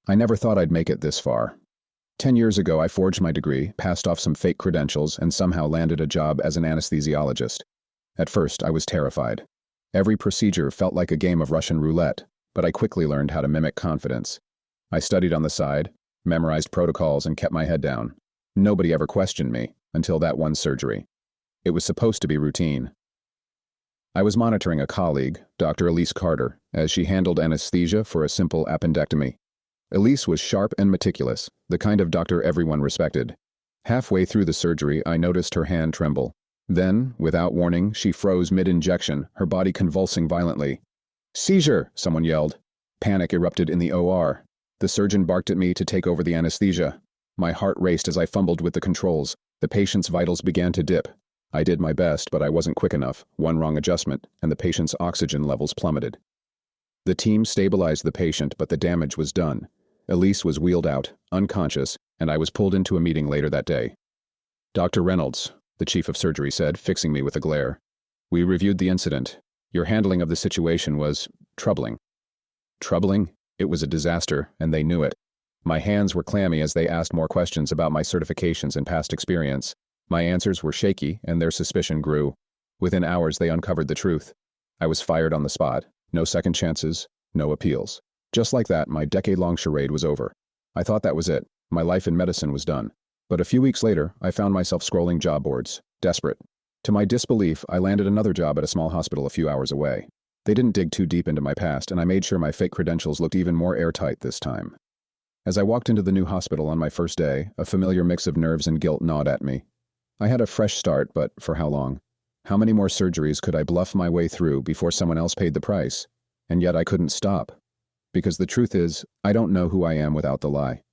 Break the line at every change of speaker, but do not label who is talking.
I never thought I'd make it this far. 10 years ago, I forged my degree, passed off some fake credentials, and somehow landed a job as an anesthesiologist. At first, I was terrified. Every procedure felt like a game of Russian roulette, but I quickly learned how to mimic confidence. I studied on the side, memorized protocols, and kept my head down. Nobody ever questioned me, until that one surgery. It was supposed to be routine. I was monitoring a colleague, Dr. Elise Carter, as she handled anesthesia for a simple appendectomy. Elise was sharp and meticulous, the kind of doctor everyone respected. Halfway through the surgery, I noticed her hand tremble. Then, without warning, she froze mid-injection, her body convulsing violently. "Seizure!" someone yelled. Panic erupted in the OR. The surgeon barked at me to take over the anesthesia. My heart raced as I fumbled with the controls. The patient's vitals began to dip. I did my best, but I wasn't quick enough. One wrong adjustment, and the patient's oxygen levels plummeted. The team stabilized the patient, but the damage was done. Elise was wheeled out, unconscious, and I was pulled into a meeting later that day. "Dr. Reynolds," the chief of surgery said, fixing me with a glare. "We reviewed the incident. Your handling of the situation was troubling." Troubling? It was a disaster, and they knew it. My hands were clammy as they asked more questions about my certifications and past experience. My answers were shaky, and their suspicion grew. Within hours, they uncovered the truth. I was fired on the spot. No second chances, no appeals. Just like that, my decade-long charade was over. I thought that was it. My life in medicine was done. But a few weeks later, I found myself scrolling job boards, desperate. To my disbelief, I landed another job at a small hospital a few hours away. They didn't dig too deep into my past, and I made sure my fake credentials looked even more airtight this time. As I walked into the new hospital on my first day, a familiar mix of nerves and guilt gnawed at me. I had a fresh start, but for how long? How many more surgeries could I bluff my way through before someone else paid the price? And yet I couldn't stop. Because the truth is, I don't know who I am without the lie.